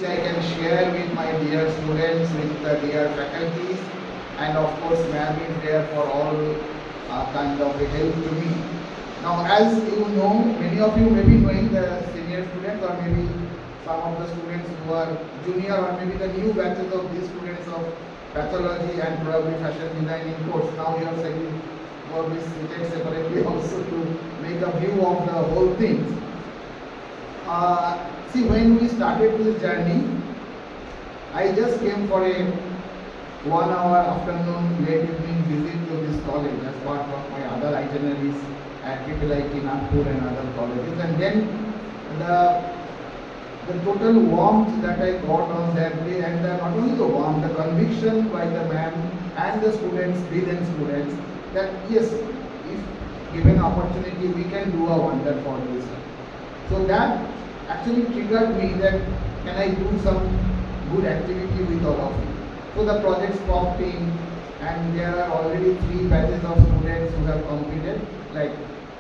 I can share with my dear students, with the dear faculties, and of course ma'am is there for all kind of a help to me. Now as you know, many of you may be knowing the senior students or maybe some of the students who are junior or maybe the new batches of these students of pathology and probably fashion designing course. Now you are saying probably seated separately also to make a view of the whole thing. See, when we started this journey, I just came for a 1 hour afternoon, late evening visit to this college as part of my other itineraries at IIT Nagpur and other colleges. And then the total warmth that I got on that day, and not only the warmth, the conviction by the ma'am and the students, brilliant students, that yes, if given opportunity, we can do a wonder for this. So that actually triggered me that can I do some good activity with all of you. So the projects popped in, and there are already 3 batches of students who have completed, like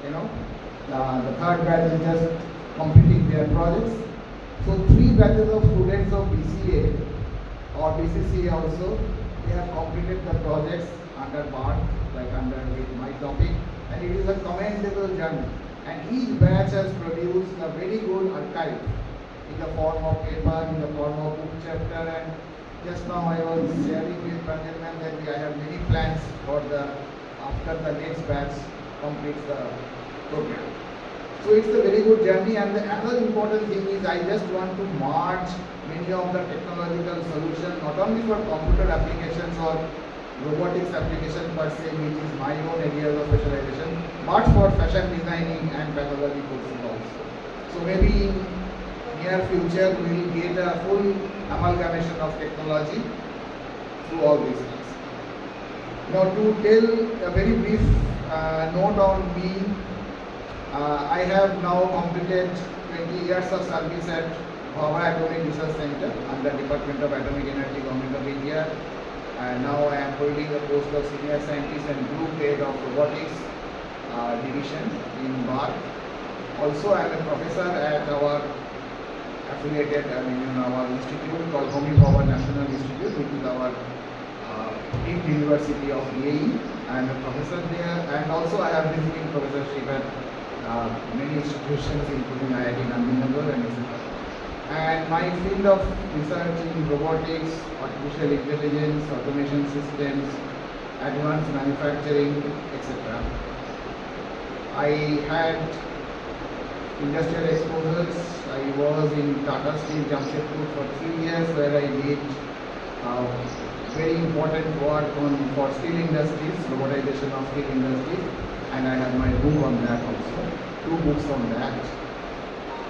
the third batch is just completing their projects. So 3 batches of students of BCA or BCCA also, they have completed the projects under BART, like under with my topic, and it is a commendable journey. And each batch has produced a very good archive in the form of paper, in the form of book chapter, and just now I was sharing with Pranjan that I have many plans for after the next batch completes the program. So it's a very good journey, and the another important thing is I just want to merge many of the technological solutions, not only for computer applications or robotics application per se, which is my own area of specialization, but for fashion designing and pathology courses also. So maybe in near future we will get a full amalgamation of technology through all these things. Now to tell a very brief note on me, I have now completed 20 years of service at Bhabha Atomic Research Center under Department of Atomic Energy, Government of India. And now I am holding the post of Senior Scientist and Group Head of Robotics Division in BART. Also I am a professor at our affiliated, our institute called Homi Bhabha National Institute, which is our deep university of EAE. I am a professor there, and also I have visiting professorship at many institutions including IIT Nandinagar and etc. And my field of research in robotics, artificial intelligence, automation systems, advanced manufacturing, etc. I had industrial exposures. I was in Tata Steel Jamshedpur for 3 years, where I did very important work for steel industries, robotization of steel industries, and I have my book on that also, 2 books on that.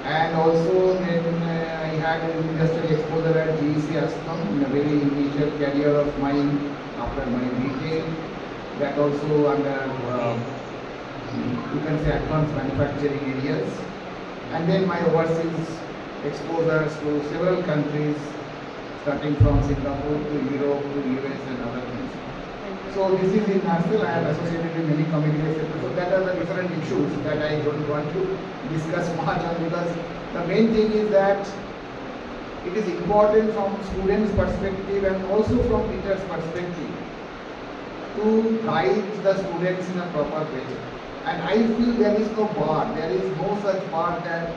And also then I had an industrial exposure at GEC Aston in a very initial career of mine after my BTech. That also under you can say advanced manufacturing areas. And then my overseas exposures to several countries, starting from Singapore to Europe to US and other things. So this is in nutshell. I have associated with many committees, etc. So that are the different issues that I don't want to discuss much on, because the main thing is that it is important from students' perspective and also from teachers' perspective to guide the students in a proper way. And I feel there is no bar, there is no such bar that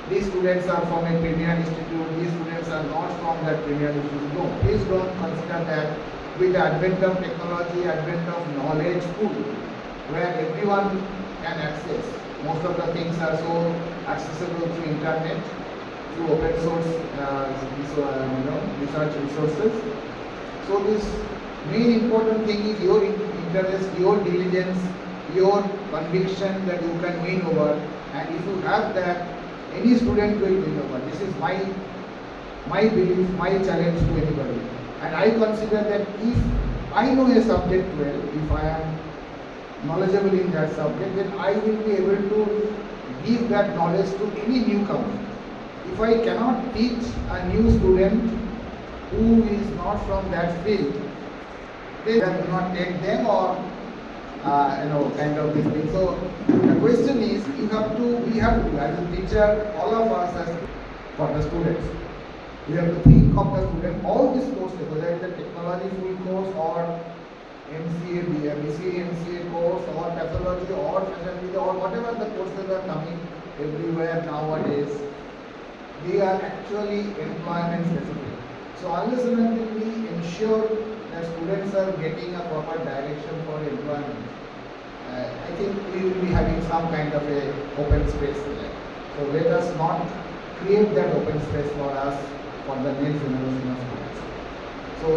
these students are from a premier institute, these students are not from that premier institute. No, please don't consider that. With the advent of technology, advent of knowledge pool, where everyone can access. Most of the things are so accessible through internet, through open source research resources. So this main important thing is your interest, your diligence, your conviction that you can win over, and if you have that, any student will win over. This is my belief, my challenge to anybody. And I consider that if I know a subject well, if I am knowledgeable in that subject, then I will be able to give that knowledge to any newcomer. If I cannot teach a new student who is not from that field, then I do not take them or kind of this thing. So the question is, we have to, as a teacher, all of us as for the students. We have to think of the student, all these courses, whether it's a technology full course or MCA, BCA, MCA course or pathology or fashion design or whatever the courses are coming everywhere nowadays, they are actually employment specific. So unless and until we ensure that students are getting a proper direction for employment, I think we will be having some kind of a open space there. So let us not create that open space for us for the next generation of students. So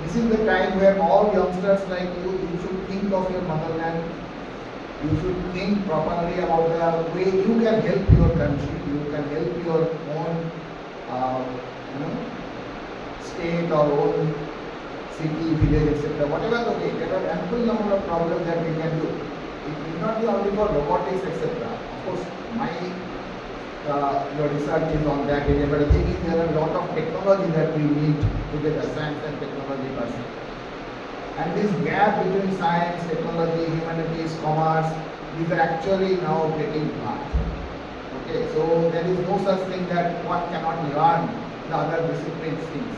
this is the time where all youngsters like you should think of your motherland. You should think properly about the way you can help your country. You can help your own, state or own city, village, etc. Whatever the way, there are ample number of problems that we can do. It need not be only for robotics, etc. Of course, my your research is on that area, but the thing is there are a lot of technology that we need to get a science and technology person. And this gap between science, technology, humanities, commerce, these are actually now getting apart. Okay, so there is no such thing that one cannot learn the other disciplines things.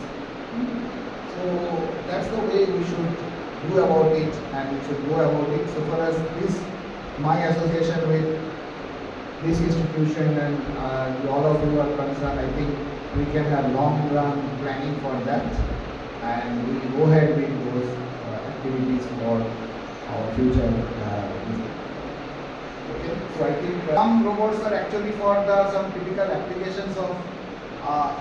So that's the way we should do about it, and we should go about it. So far as this, my association with this institution and all of you are concerned, I think we can have long run planning for that, and we will go ahead with those activities for our future. Okay, so I think some robots are actually for some typical applications of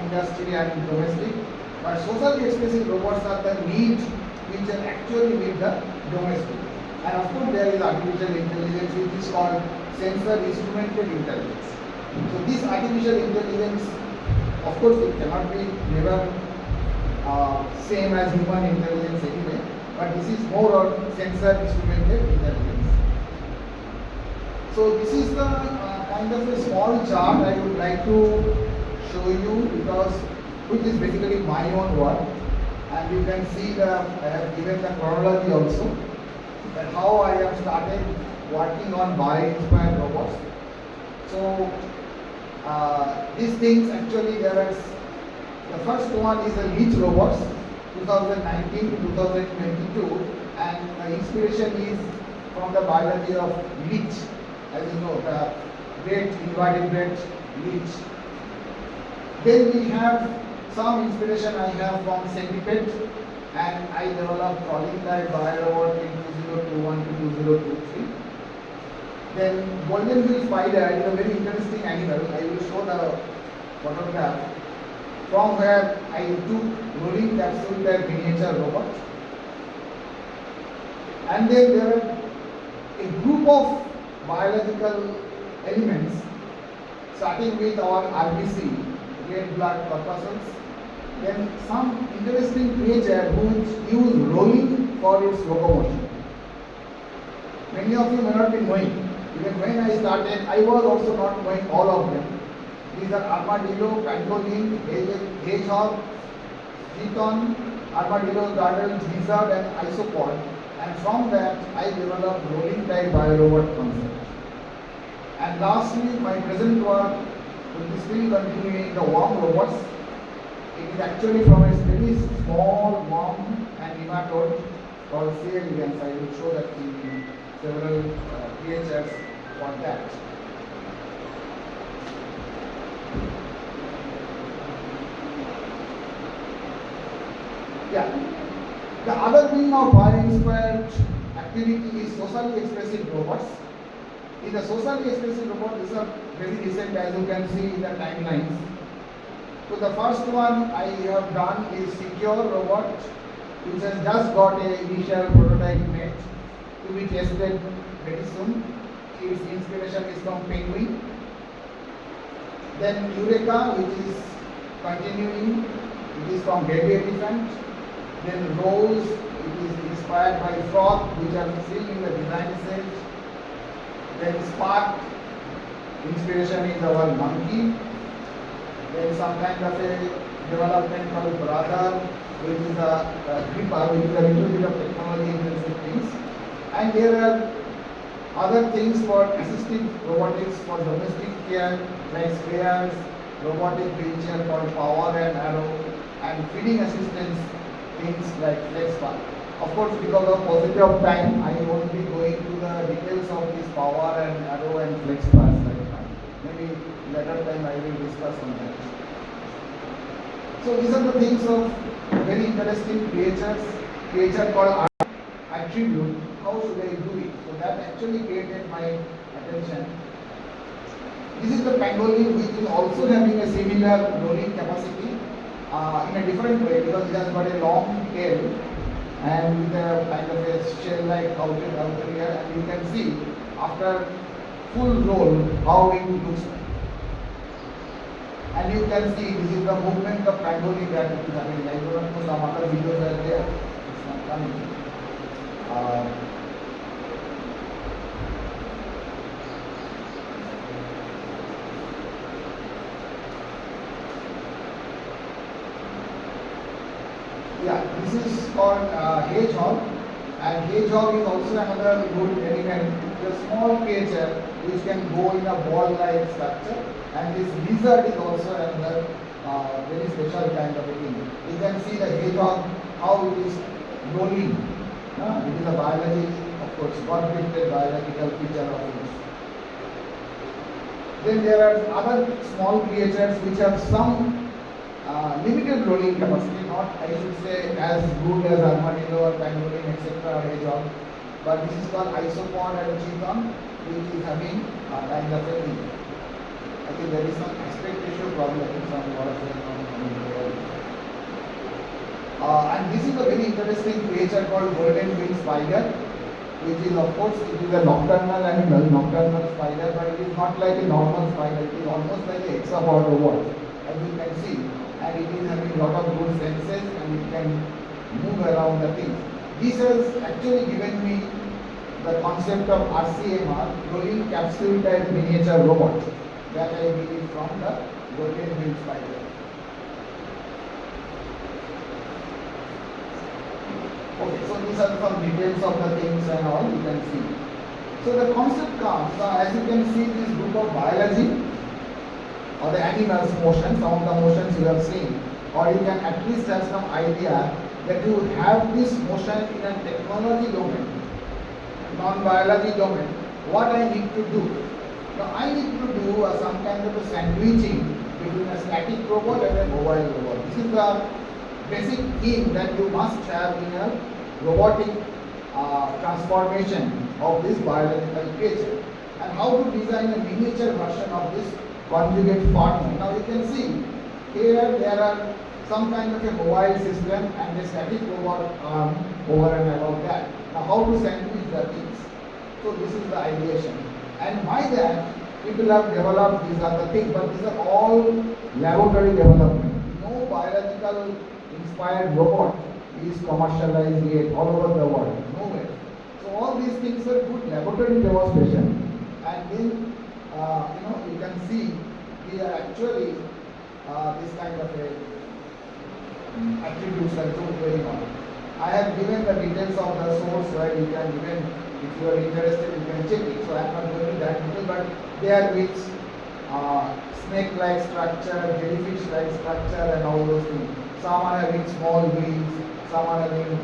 industry and domestic, but socially expressive robots are the need which are actually with the domestic. And of course there is artificial intelligence which is called sensor instrumented intelligence. So this artificial intelligence, of course it cannot be never same as human intelligence anyway, but this is more on sensor instrumented intelligence. So this is the kind of a small chart I would like to show you, because which is basically my own work, and you can see I have given the chronology also, that how I have started working on bio-inspired robots. So these things actually the first one is a leech robots 2019 to 2022, and the inspiration is from the biology of leech, as you know, the great invertebrate leech. Then we have some inspiration I have from centipede, and I developed crawling type bio-robot in 2021 to 2023. Then golden wheel spider is a very interesting animal. I will show the photograph from where I took rolling capsule type miniature robot. And then there are a group of biological elements, starting with our RBC, red blood corpuscles. Then some interesting creature which use rolling for its locomotion. Many of you may not be knowing. Even when I started, I was also not knowing all of them. These are armadillo, pangolin, hedgehog, chiton, armadillo, girdle, lizard, and isopod. And from that, I developed rolling type biorobot concept. And lastly, my present work will be still continuing the worm robots. It is actually from a very small worm and nematode called C. elegans. I will show that in several creatures for that. Yeah. The other wing of bio-inspired activity is socially expressive robots. In the socially expressive robot, these are very recent, as you can see in the timelines. So the first one I have done is secure robot, which has just got a initial prototype made to be tested very soon. Its inspiration is from penguin. Then Eureka, which is continuing, it is from baby elephant. Then Rose, it is inspired by frog, which are still in the design stage. Then Spark, inspiration is our monkey. Then some kind of a development called Brother, which is a gripper, which is a little bit of technology intensive things. And there are other things for assistive robotics for domestic care, like sprayers, robotic wheelchair called power and arrow, and feeding assistance things like flex bar. Of course, because of paucity of time, I won't be going to the details of this power and arrow and flex bars right now. Maybe later time I will discuss on that. So these are the things of very interesting creature called attribute. How should I do it? So that actually created my attention. This is the pangolin, which is also having a similar rolling capacity in a different way, because it has got a long tail and with a kind of a shell-like outer here, and you can see after full roll how it looks like. And you can see this is the movement of pangolin that it is having. I don't know, some other videos are there. It's not coming. Yeah, this is called hedgehog, and hedgehog is also another good animal. It's a small creature which can go in a ball-like structure, and this lizard is also another very special kind of a thing. You can see the hedgehog how it is rolling. It is a biology, of course, God-gifted biological feature of it. Then there are other small creatures which have some limited rolling capacity, not I should say as good as armadillo or pangolin etc. or hedgehog, but this is called isopod and chiton, which is having kind of a thing. I think there is some aspect ratio problem, some and this is a very interesting creature called golden winged spider, which is of course it is a nocturnal animal, nocturnal spider, but it is not like a normal spider, it is almost like a hexapod robot, as you can see, and it is having a lot of good senses and it can move around the things. This has actually given me the concept of RCMR, rolling capsule type miniature robot, that I believe from the golden winged spider. Okay, so these are some details of the things and all you can see. So the concept comes, as you can see, this group of biology or the animals motion, some of the motions you have seen, or you can at least have some idea that you have this motion in a technology domain, non-biology domain. What I need to do? Now I need to do some kind of a sandwiching between a static robot and a mobile robot. This is the basic theme that you must have in a robotic transformation of this biological creature, and how to design a miniature version of this conjugate partner. Now you can see here there are some kind of a mobile system and a static robot arm over and above that. Now how to sandwich the things? So this is the ideation, and by that people have developed these other things, but these are all laboratory development. No biological inspired robot is commercialized yet all over the world, nowhere. So all these things are good laboratory demonstration, and then you can see we are actually this kind of a attributes control going on. I have given the details of the source where you can even, if you are interested, you can check it. So I am not going to that detail, but they are with snake-like structure, jellyfish-like structure, and all those things. Some are having small wheels, some are having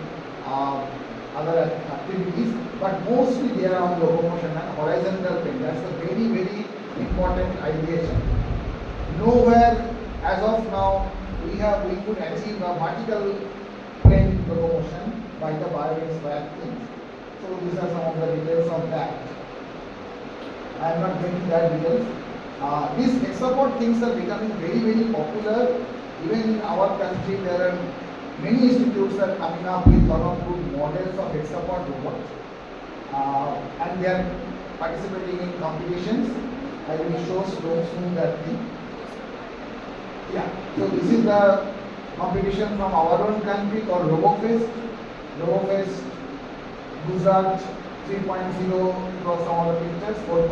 other activities, but mostly they are on locomotion and horizontal plane. That's a very, very important ideation. Nowhere as of now we could achieve a vertical plane locomotion by the bio-inspired things. So these are some of the details of that. I am not going to that details. These hexapod things are becoming very, very popular. Even in our country, there are many institutes that are coming up with a lot of good models of hexapod robots, and they are participating in competitions. I will show soon that thing. Yeah, so this is the competition from our own country called RoboFest. RoboFest Gujarat 3.0 across some of the pictures. 4.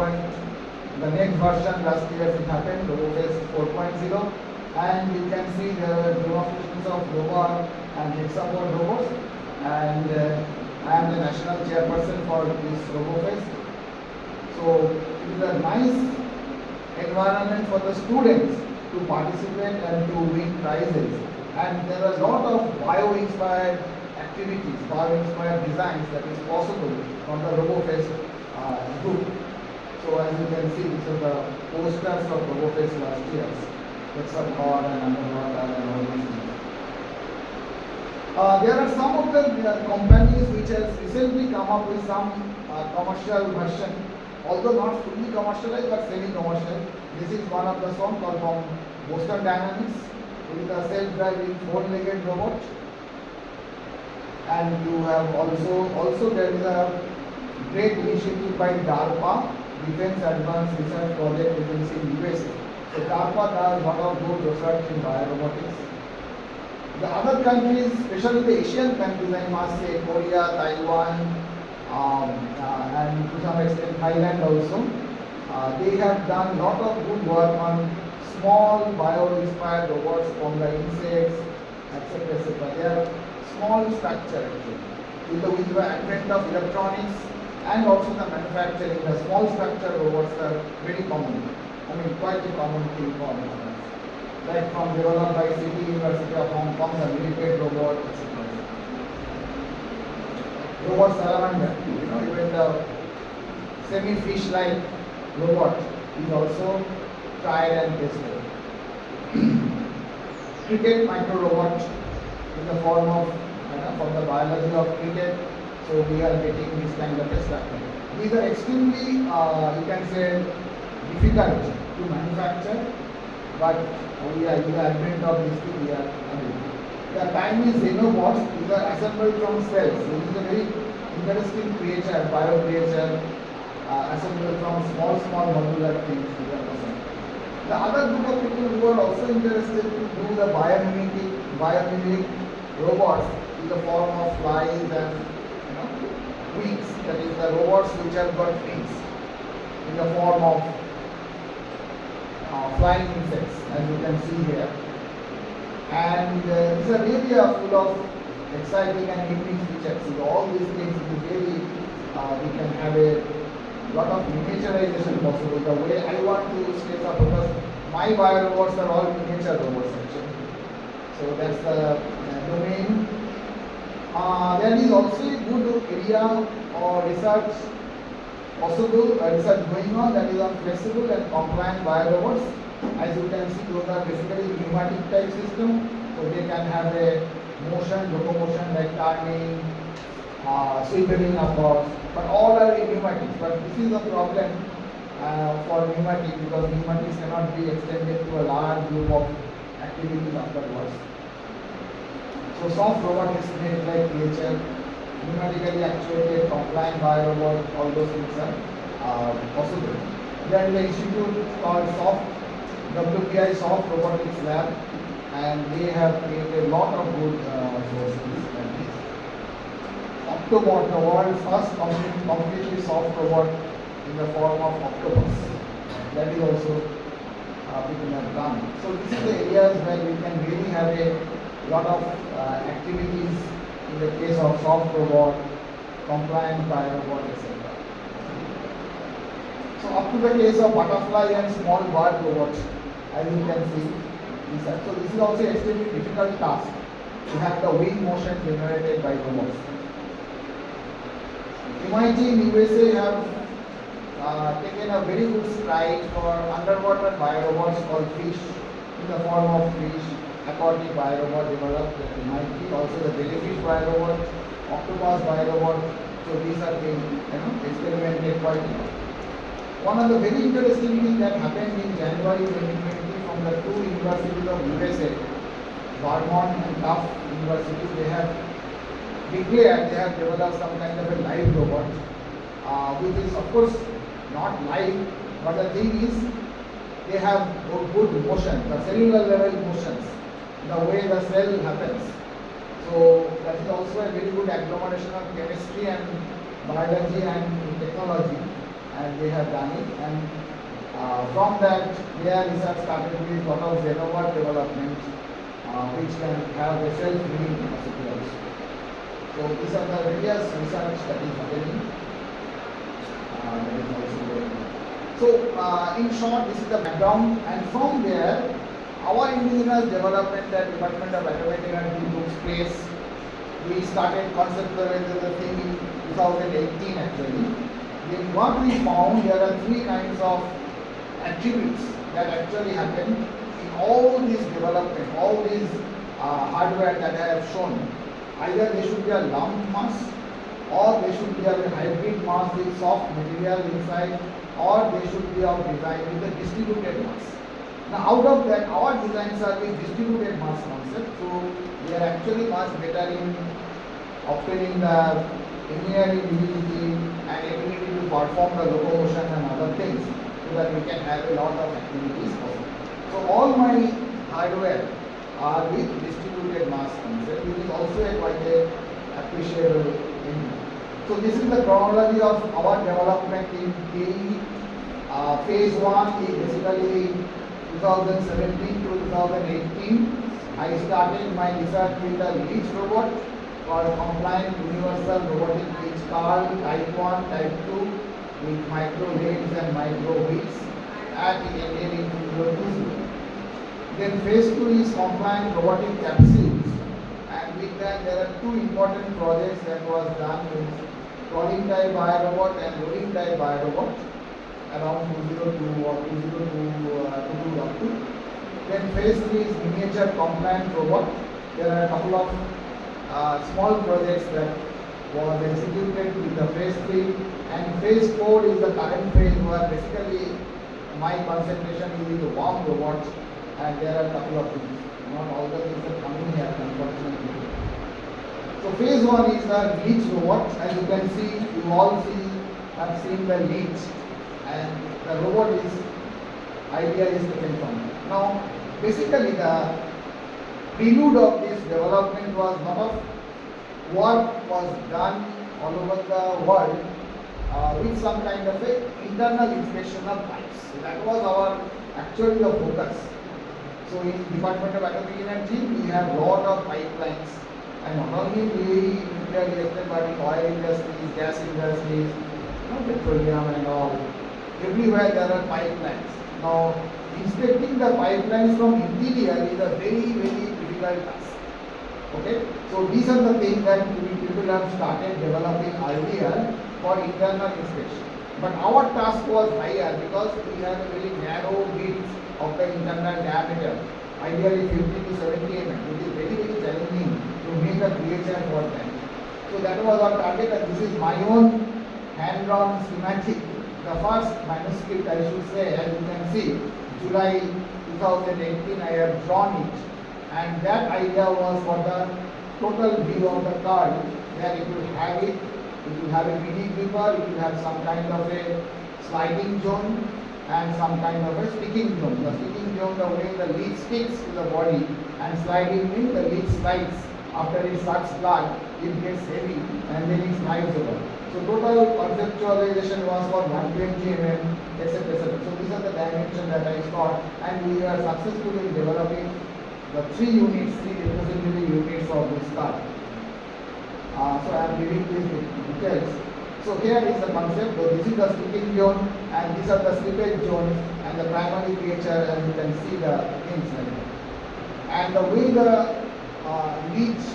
The next version last year it happened, RoboFest 4.0. And you can see the demonstrations of robot and hexapod robots, and I am the national chairperson for this RoboFest. So it is a nice environment for the students to participate and to win prizes. And there are a lot of bio-inspired activities, bio-inspired designs that is possible from the RoboFest group. So as you can see, these are the posters of RoboFest last year. It's a car and underwater and all these things. There are some of the companies which has recently come up with some commercial version, although not fully commercialized but semi-commercial. This is one of the song called from Boston Dynamics with a self-driving four-legged robot. And you have also there is a great initiative by DARPA, Defense Advanced Research Project Agency in USA. So DARPA does a lot of good research in biorobotics. The other countries, especially the Asian countries, I must say, Korea, Taiwan, and to some extent Thailand also, they have done a lot of good work on small bio-inspired robots from the insects, etc. etc. They are small structure actually. With the advent of electronics and also the manufacturing, the small structure robots are very common. I mean, quite a common thing for us. Like from developed by City University of Hong Kong, the millipede robot, etc. Robot salamander, even the semi-fish-like robot is also tried and tested. Cricket micro robot in the form of, from the biology of cricket, so we are getting this kind of a structure. These are extremely, you can say, difficult to manufacture, but with the advent of this thing, we are able. The tiny xenobots, these are assembled from cells. So this is a very interesting creature, bio creature, assembled from small modular things. The other group of people who are also interested to do the biomimicry robots in the form of flies and wings. That is the robots which have got wings in the form of flying insects, as you can see here. And these are really full of exciting and unique features. So all these things is really we can have a lot of miniaturization possible. The way I want to scale up, because my bio robots are all miniature robots actually. So that's the domain. There is also a good area or research possible, research going on, that is on flexible and compliant bio robots. As you can see, those are basically pneumatic type system, so they can have a motion, locomotion like turning, swiveling upwards, but all are in pneumatics. But this is a problem for pneumatic, because pneumatics cannot be extended to a large group of activities afterwards. So soft robotics made like nature, pneumatically actuated, compliant bio-robot, all those things are possible. There is an institute called WPI Soft Robotics Lab, and they have created a lot of good resources. Octobot, the world's first completely soft robot in the form of octopus. That is also people have done. So this is the areas where we can really have a lot of activities in the case of soft robot, compliant bio-robot, etc. So up to the case of butterfly and small bird robots, as you can see. So this is also extremely difficult task to have the wing motion generated by robots. MIT in USA have taken a very good stride for underwater bio-robots called fish, in the form of fish, aquatic bio-robot developed at MIT, also the jellyfish bio-robot, octopus bio-robot. So these are being experimented quite a lot. One of the very interesting things that happened in January 2020 from the two universities of USA, Vermont and Tufts University, they have declared they have developed some kind of a live robot, which is of course not live, but the thing is they have good motion, the cellular level motions, the way the cell happens. So that is also a very good agglomeration of chemistry and biology and technology, and they have done it. And from that, their research started with a lot of xenobot development, which can have a self-healing capacity also. So these are the various research that is happening. That is also very good. So in short, this is the background, and from there our indigenous development at Department of Atomic Energy took place. We started conceptualizing the thing in 2018 actually. Then what we found, there are three kinds of attributes that actually happen in all these development, all these hardware that I have shown. Either they should be a lump mass, or they should be a hybrid mass with soft material inside, or they should be of design with a distributed mass. Now out of that, our designs are with distributed mass concept, so we are actually much better in obtaining the engineering rigidity and ability to perform the locomotion and other things, so that we can have a lot of activities possible. So all my hardware are with distributed mass concept, which is also a quite a appreciable thing. So this is the chronology of our development in DE. Phase 1 is basically 2017 to 2018. I started my research with a leech robot called compliant universal robotic leech car type 1, type 2 with micro legs and micro wheels, and it ended in 2020. Then phase 2 is compliant robotic capsules, and with that there are two important projects that was done with crawling type biorobot and rolling type biorobot around 2002 or 2002. Then phase 3 is miniature compliant robot. There are a couple of small projects that was executed with the phase 3, and phase 4 is the current phase where basically my concentration is in the warm robots, and there are a couple of things. Not all the things are coming here, unfortunately. So phase 1 is the leech robot. As you can see, you all have seen the leech, and the robot is idea is taken from it. Now basically the prelude of this development was a lot of work was done all over the world with some kind of a internal inspection of pipes. So that was our actually the focus. So in Department of Atomic Energy we have lot of pipelines, and not only we nuclear reactor but in oil industries, gas industries, petroleum and all. Everywhere there are pipelines. Now inspecting the pipelines from interior is a very difficult task. Okay, so these are the things that people have started developing earlier for internal inspection. But our task was higher because we have a very narrow width of the internal diameter, ideally 50 to 70 mm, which is very challenging to make a creature for that. So that was our target, and this is my own hand-drawn schematic. The first manuscript, I should say, as you can see, July 2018 I have drawn it, and that idea was for the total view of the card, where it will have a mini gripper, it will have some kind of a sliding zone and some kind of a sticking zone. The sticking zone, the way the lead sticks to the body, and sliding means the lead slides. After it sucks blood, it gets heavy and then it slides over. So total conceptualization was for 120 mm, etc. So these are the dimensions that I got, and we are successful in developing the three representative units of this card. So I am giving these details. So here is the concept. So this is the sticking zone, and these are the slippage zones, and the primary creature, and you can see the things like that. And the way the leech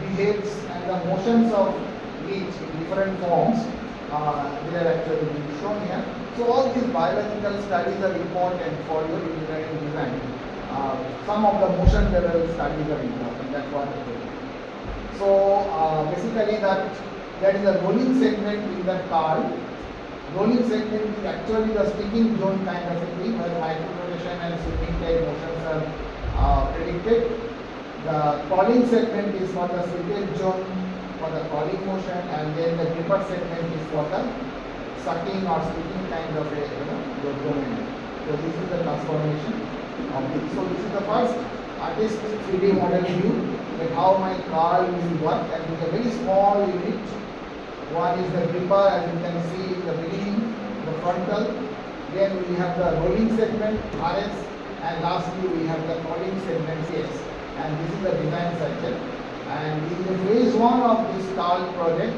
behaves and the motions of leech in different forms, they are actually being shown here. So all these biological studies are important for your engineering design. Some of the motion level studies are important. That's what I do. So basically that is a rolling segment in the card. Rolling segment is actually the sticking zone kind of a thing, where micro-rotation and sweeping type motions are predicted. The crawling segment is for the slippage zone for the crawling motion, and then the gripper segment is for the sucking or sticking kind of a domain. So this is the transformation of this. So this is the first artist 3D model view, like how my car will work, and with a very small unit. One is the gripper, as you can see in the beginning, the frontal. Then we have the rolling segment RS, and lastly we have the crawling segment CS. And this is the design cycle. And in the phase 1 of this TAL project,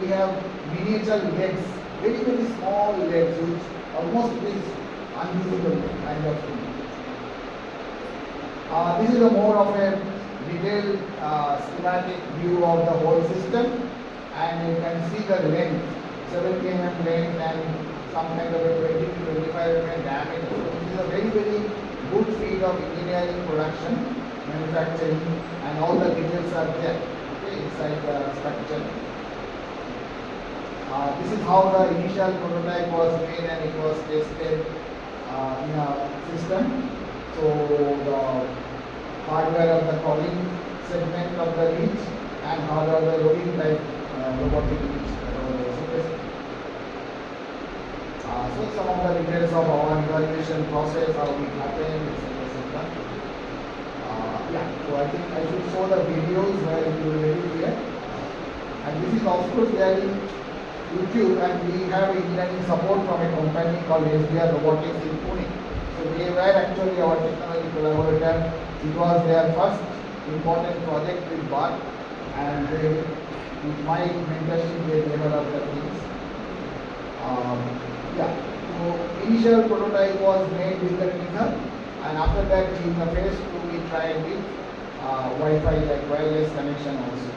we have miniature legs, very small legs, which almost is unusable kind of thing. This is a more of a detailed schematic view of the whole system, and you can see the length, 70 mm length and some kind of a 20 to 25 mm diameter. So this is a very good feat of engineering, production, manufacturing, and all the details are there, okay, inside the structure. This is how the initial prototype was made and it was tested in a system. So the hardware of the calling segment of the reach and hardware of the loading type robotic reach that was also tested. So some of the details of our evaluation process, how it happened, etc. Yeah, so I think I should show the videos where it will be very clear. And this is of course there in YouTube, and we have engineering support from a company called Robotic in Pune. So they were actually our technology collaborator. It was their first important project with BART, and they, with my mentorship, they developed the things. Yeah, so initial prototype was made with the teaser, and after that in the phase 2 we tried with Wi-Fi, like wireless connection also,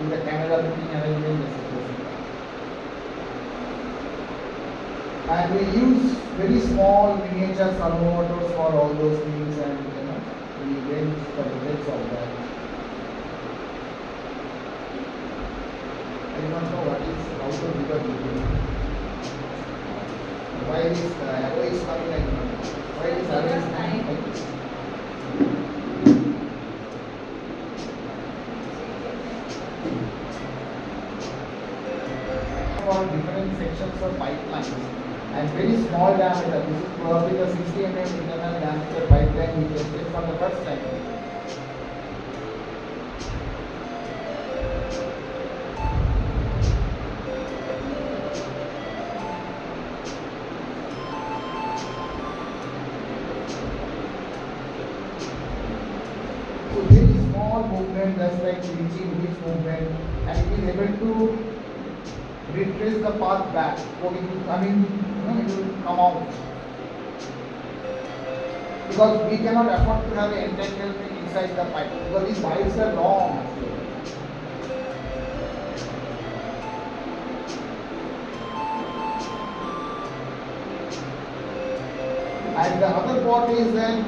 with the camera fitting arrangement, etc. And we use very small miniature servo motors for all those things, and we went the details of that. I do not know what is how to do the video. Why is arrow is coming like that? Why is arrow is coming like this? For different sections of pipelines. And very small diameter. This is probably the 60 mm internal diameter pipeline we tested for the first time. So very small movement, just like reaching this movement, and it is able to retrace the path back. It will come out. Because we cannot afford to have an entanglement inside the pipe, because these pipes are long. And the other part is that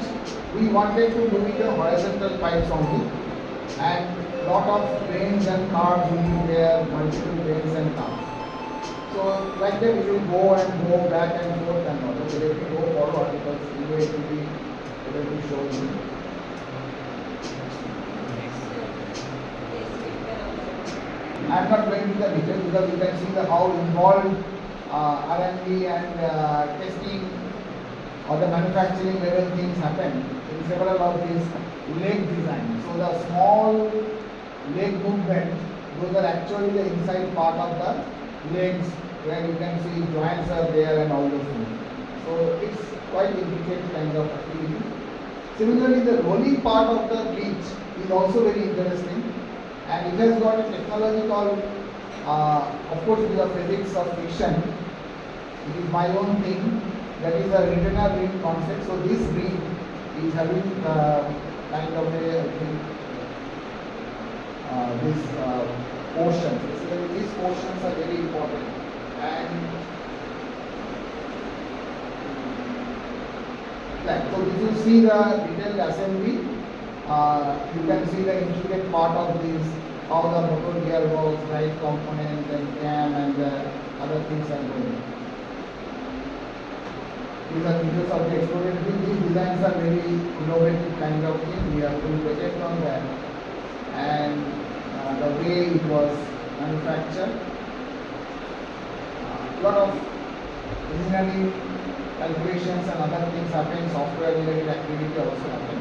we wanted to do it in horizontal pipes only, and lot of planes and cars will be there, multiple planes and cars. So like that we will go back and forth and all. So let me go forward, because anyway it will be able to show you. I am not going to the details, because you can see how involved R&D and testing or the manufacturing level things happen in several of these leg design. So the small leg movement, those are actually the inside part of the legs, where you can see joints are there and all those things. So it's quite intricate kind of activity. Similarly, the rolling part of the reach is also very interesting, and it has got a technology called, of course, it is a physics of friction. It is my own thing. That is a retainer ring concept. So this ring is having kind of a this portion. Basically, these portions are very important. And like, so if you see the detailed assembly, you can see the intricate part of this, how the motor gearbox, drive component, and cam, and other things are going. These are details of the exploded wheel. These designs are very innovative kind of thing. We have full project on that, and the way it was manufactured. Lot of engineering calculations and other things happen, software related activity also happen.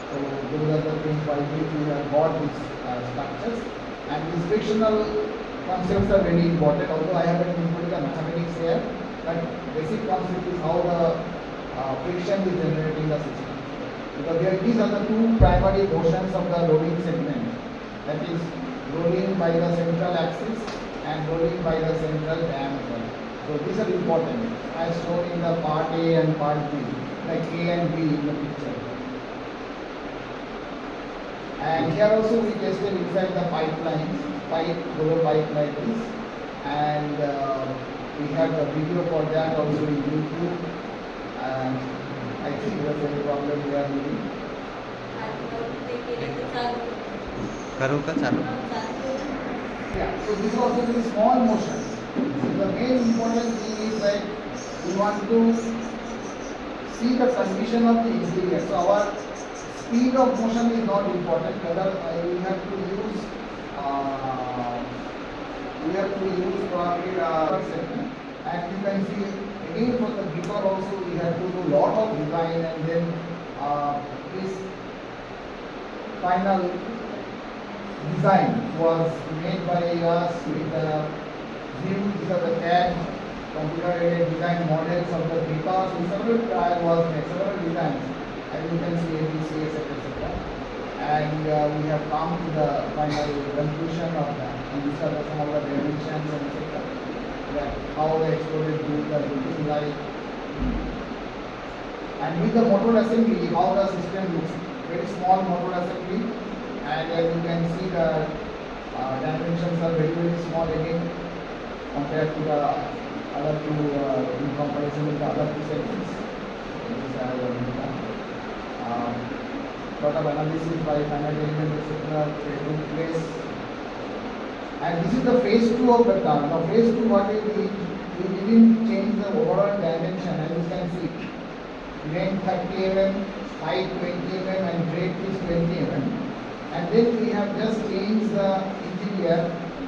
So those are the things by which we have got these structures, and these frictional concepts are very important. Although I haven't included the mathematics here, but basic concept is how the friction is generating the system. Because these are the two primary motions of the rolling segment, that is rolling by the central axis and rolling by the central diameter. So these are important, as shown in the part A and part B, like A and B in the picture. And here also we tested inside the pipelines, hollow pipe like this, and we have the video for that also in YouTube. And I think there's any problem we are doing. करो का चालू Yeah, so this also is small motion. So the main important thing is that we want to see the condition of the interior. So our speed of motion is not important. Whether we have to use probably second. And you can see again for the gripper also we have to do lot of design, and then this final design was made by us with the view. These are the CAD computer aided design models of the grippers. So several trial was made, several designs, as you can see ABC, etc. And we have come to the final conclusion of that. And these are some of the dimensions and etc. That how the exploded groups are looking like. And with the motor assembly, how the system looks. Very small motor assembly, and as you can see the dimensions are very small again compared to the other two in comparison with the other two segments. This is lot of analysis by finite element etc. took place. And this is the phase 2 of the car. Now phase 2 what we didn't change the overall dimension, as you can see. Length 30 mm, height 20 mm and breadth is 20 mm. And then we have just changed the interior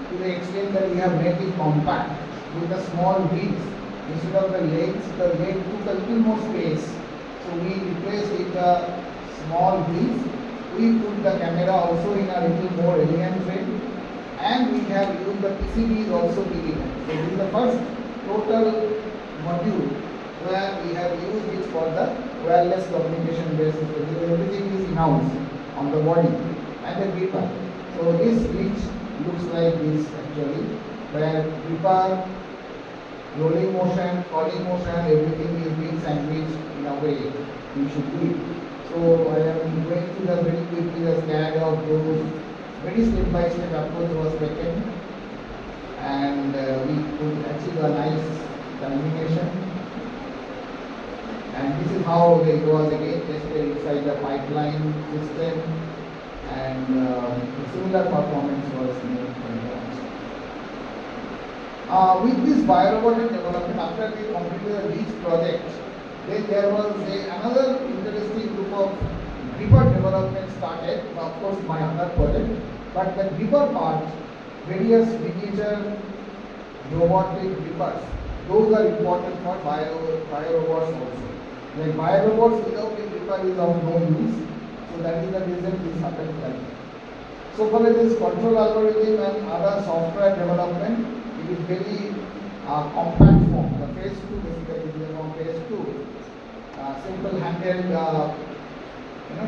to the extent that we have made it compact with the small wheels. Instead of the leg took a little more space. So we replaced with the small wheels. We put the camera also in a little more elegant way. And we have used the PCBs also big enough. So this is the first total module where we have used it for the wireless communication based system. Everything is in-house on the body and the gripper. So this switch looks like this actually, where gripper, rolling motion, calling motion, everything is being sandwiched in a way we should do it. So I am going through the very quickly the SCAD of those. Very step-by-step approach was taken, and we could achieve a nice termination. And this is how it was again tested inside the pipeline system, and similar performance was made. With this biorobotic development, after we completed this project, then there was another interesting group of gripper development started. Of course, my other project, but the gripper part, various miniature robotic grippers, those are important for biorobots also. Like biorobots without a gripper is of no use, so that is the reason this happened like that. So for this control algorithm and other software development, it is very compact form. The phase 2 basically is from phase 2. Simple handheld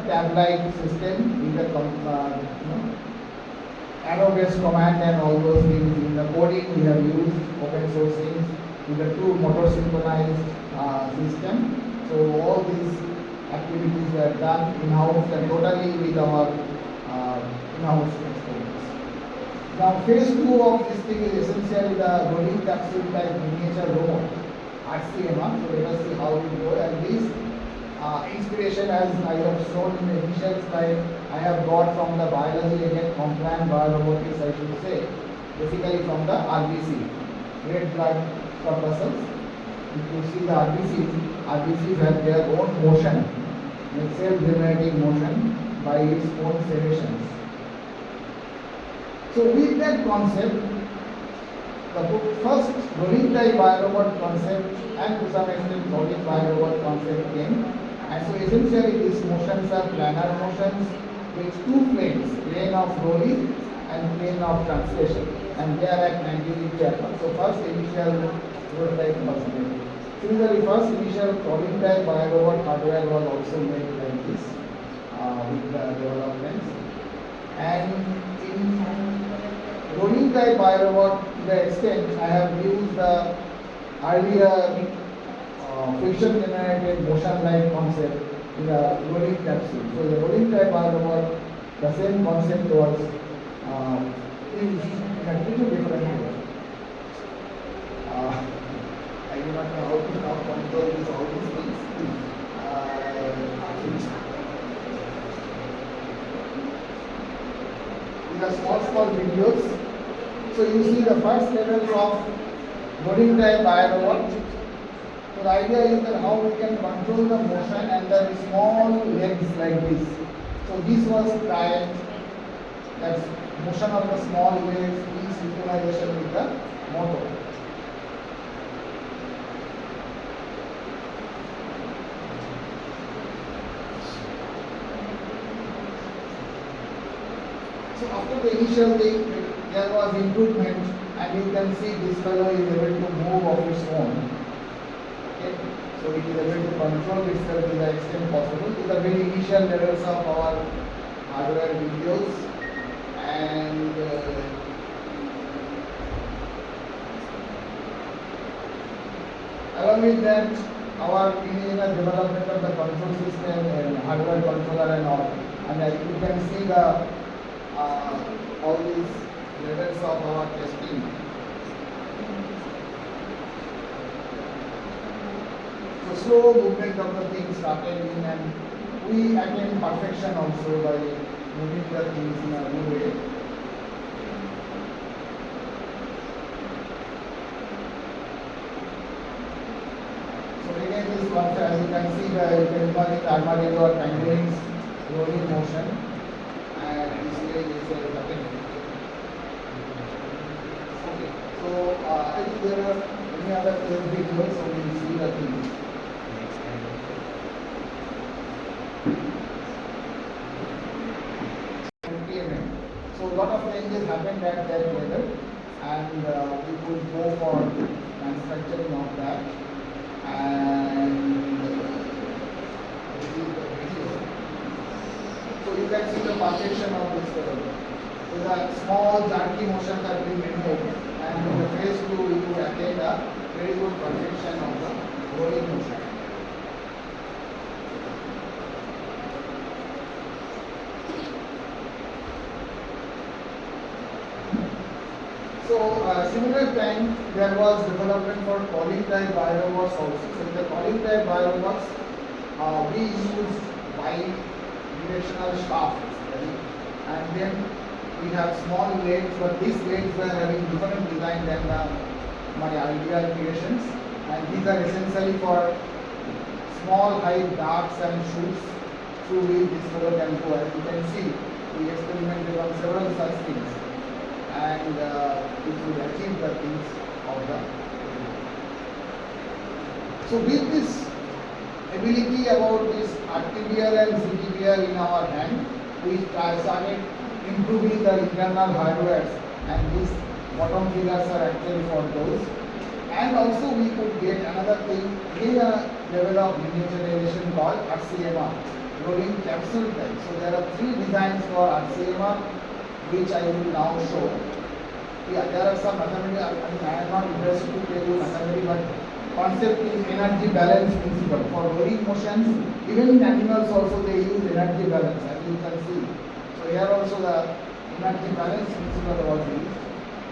tab-like system with the arrow-based command and all those things. In the coding we have used open source things with the 2 motor synchronized system. So all these activities were done in-house and totally with our in-house experience. Now phase 2 of this thing is essentially the rolling capsule type miniature robot, RCMR. So let us see how it goes. And this inspiration, as I have shown in the initial slide, I have got from the biology again, compliant biorobotics I should say, basically from the RBC, red blood corpuscles. If you see the RBCs have their own motion, self-generating motion by its own serrations. So with that concept, the first rolling type biorobot concept and to some extent rolling biorobot concept came. And so essentially these motions are planar motions with 2 planes, plane of rolling and plane of translation, and they are at 90 degree angle. So first initial prototype was made. Similarly, first initial rolling type biorobot hardware was also made like this with the developments. And in rolling type biorobot, to the extent I have used the earlier friction generated motion light concept in the rolling capsule. So the rolling type biorobot The same concept was used in a little different way. I do not know how to now control this, all these things. These are small videos. So you see the first level of loading type iron robot. So the idea is that how we can control the motion and the small legs like this. So this was tried, that motion of the small legs in synchronization with the motor. So after the initial thing, there was improvement, and you can see this fellow is able to move of its own. Okay? So it is able to control itself to the extent possible. To the very initial levels of our hardware videos, and along with that, our indigenous development of the control system and hardware controller and all. And you can see the all these levels of our testing. So slow movement of the things started in, and we attain perfection also by moving the things in a new way. So again, this concept, as you can see, you can imagine the armadillo or penguins rolling motion, and this way is happening. Okay, so if there are any other videos, so we will see the things. So a lot of changes happened at that level, and we could go for manufacturing of that. And this is the video. So you can see the perfection of this level. So the small jerky motions have been removed, and in the phase 2 we could attain a very good perfection of the rolling motion. So similar time there was development for calling type biorobots also. So in the calling type biorobots, we used bi-directional shaft, right? And then we have small legs, but these legs were having different design than my ideal creations, and these are essentially for small height darts and shoots through which this fellow can go. As you can see, we experimented on several such things, and it will achieve the things of the. So with this ability about this RTBR and CTBR in our hand, we started improving the internal hardware, and these bottom figures are actually for those. And also we could get another thing in a level of miniaturization called RCMR, rolling capsule type. So there are 3 designs for RCMR, which I will now show. Yeah, there are some mathematics. I am not interested to tell you mathematics, but concept is energy balance principle. For rolling motions, even in animals also they use energy balance, as you can see. So here also the energy balance principle was used.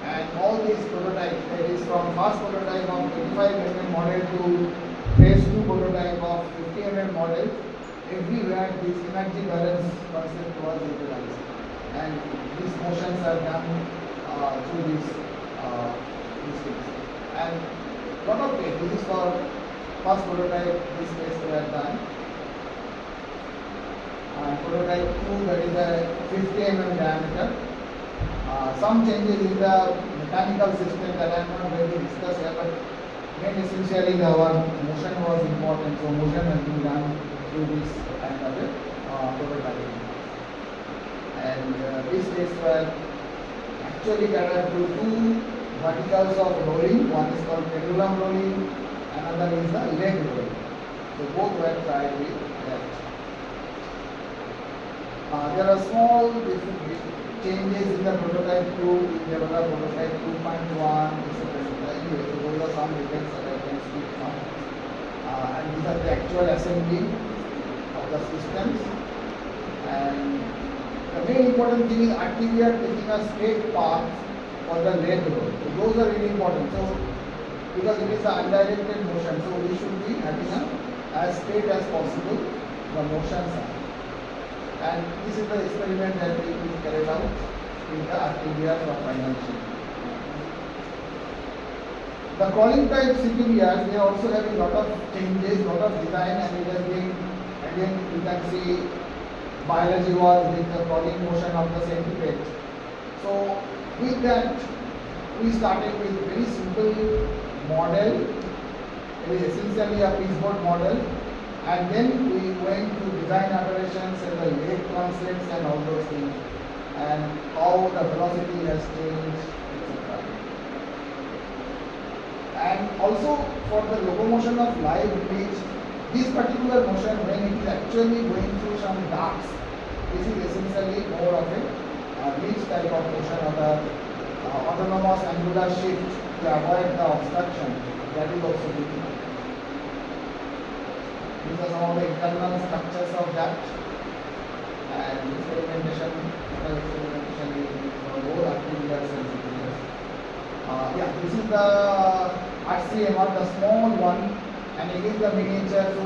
And all these prototypes, that is from first prototype of 25 mm model to phase 2 prototype of 50 mm model, everywhere this energy balance concept was utilized. And these motions are done through these things. And lot of it, this is for first prototype, this case we have done. Prototype 2, that is a 50 mm diameter. Some changes in the mechanical system that I am not going to discuss here, but main essentially our motion was important, so motion has been done through this kind of a prototype. And these days were actually catered to 2 verticals of rolling. One is called pendulum rolling, another is the leg rolling. So both were tried with that. There are small changes in the prototype 2, in the prototype 2.1, etc. Anyway, so those are some details that I can speak now. And these are the actual assembly of the systems. And The main important thing is actually we are taking a straight path for the length road. So those are really important. So because it is the undirected motion, so we should be having as straight as possible the motions are. And this is the experiment that we will carry out in the activities of final shape. The crawling type CPBRs, they are also having lot of changes, lot of design, and it has been, again you can see biology was with the crawling motion of the centipede. So with that we started with very simple model, it is essentially a pitchboard model, and then we went to design operations and the leg concepts and all those things, and how the velocity has changed, etc. And also for the locomotion of live image, this particular motion when it is actually going through some ducts, this is essentially more of a reach type of motion or the autonomous angular shift to avoid the obstruction. That is also good. These are some of the internal structures of that, and experimentation is for both activities and CPBRs. Yeah, this is the RCMR, the small one, and it is the miniature. So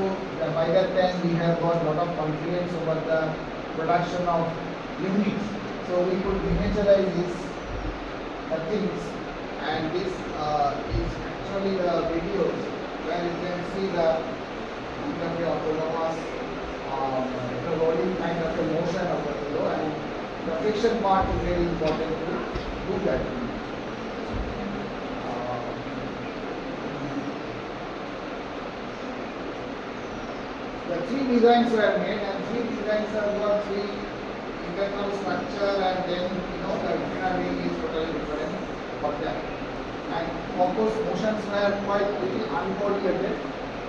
by that time we have got a lot of confidence over the production of units. So we could miniaturize these things, and this is actually the videos where you can see the autonomous the rolling kind of a motion of the flow, and the friction part is very important to do that. The three designs were made, and three designs are got three internal structure, and then the dynamic is totally different for that. And of course motions were quite pretty uncoordinated,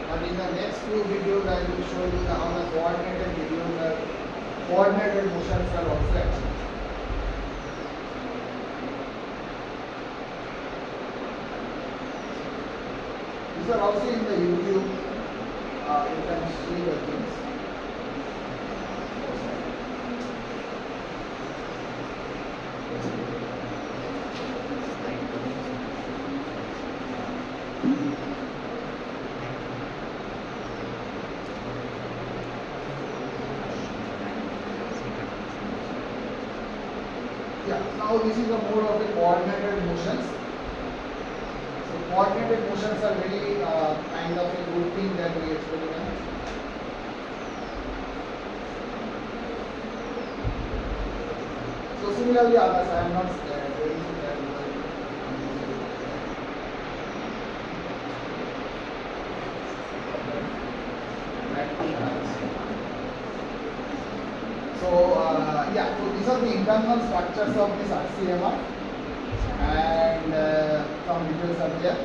but in the next few videos I will show you how the coordinated videos are coordinated motions are also achieved. These are also in the YouTube. You can see the things. Yeah, now this is a more of a coordinated motions. So coordinated motions are very kind of a good thing that we experiment. So similarly others, I am not going to that. So yeah, so these are the internal structures of this RCMR, and some details are there.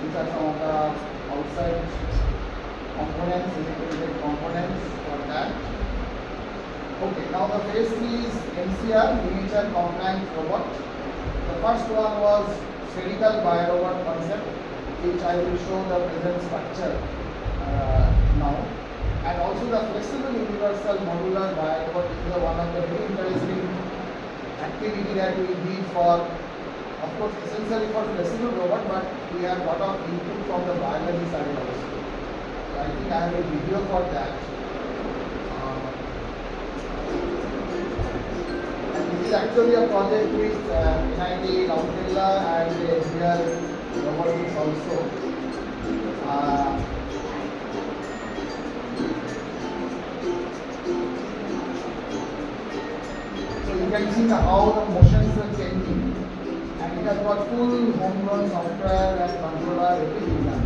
These are some of the outside components, integrated components for that. Okay, now the phase 3 is MCR, miniature compliant robot. The first one was spherical biorobot concept, which I will show the present structure now. And also the flexible universal modular biorobot is one of the very interesting activity that we did for, of course, essentially for flexible robot, but we have a lot of input from the biology side also. So I think I have a video for that. And this is actually a project with NIT Roundella and SBR Robotics also. So you can see how the motions are changing, and it has got full homegrown software and controller, everything done.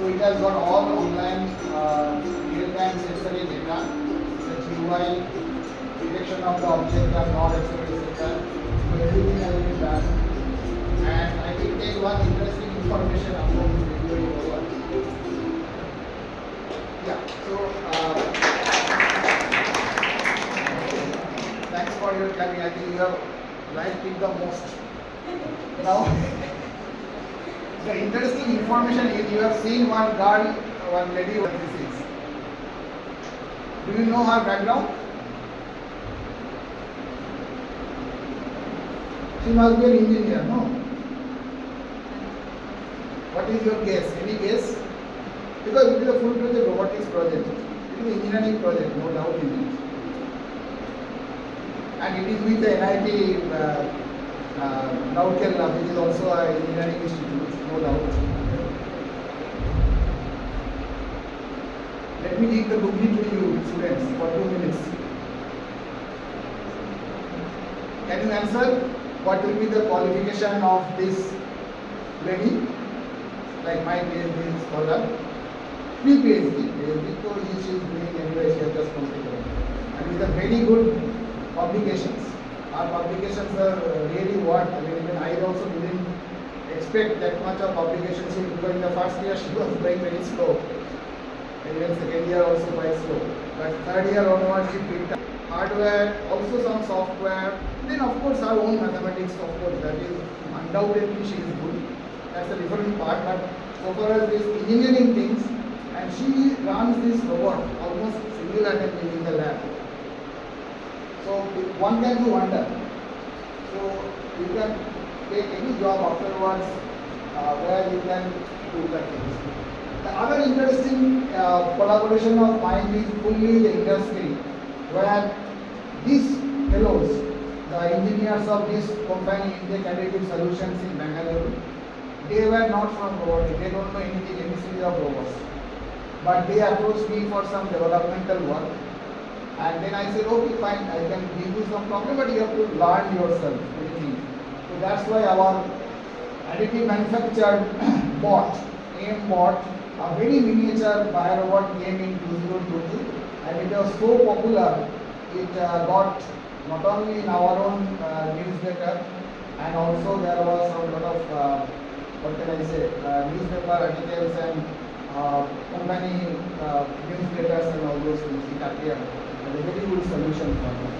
So it has got all online real-time sensory data, such UI, detection of the object and not etc. So everything has been done. And I will take one interesting information about this video over. Yeah. So thanks for your coming. I think you have liked it the most. Now, the interesting information is you have seen one girl, one lady what this is. Do you know her background? She must be an engineer, no? What is your guess? Any guess? Because it is a full-fledged robotics project. It is an engineering project, no doubt in it. And it is with the NIT Kerala, which is also an engineering institute, no doubt. Let me give the boogie to you, students, for 2 minutes. Can you answer? What will be the qualification of this lady? Like my PhD scholar. Pre-PhD, so she is doing anyway, she has just completed. And with a very good publications. Our publications are really what, I mean, even I also didn't expect that much of publications because in the first year she was going very slow. And even second year also quite slow. But third year onwards she picked up hardware, also some software. Then of course our own mathematics, of course, that is undoubtedly she is good. That's a different part, but so far as this engineering things, and she runs this robot almost single-handedly in the lab. So one can do wonder. So you can take any job afterwards where you can do that things. The other interesting collaboration of mine is fully the industry, where these fellows, the engineers of this company, Indian Additive Solutions in Bangalore, they were not from robotics. They don't know anything, any series of robots. But they approached me for some developmental work. And then I said, okay, fine, I can give you some problem, but you have to learn yourself. So that's why our additive manufactured bot, AIM bot, a very miniature biorobot came in 2020, and it was so popular, it got not only in our own newsletter, and also there was some lot of what can I say, newspaper articles and company newsletters and all those things. It appeared as a very good solution for them.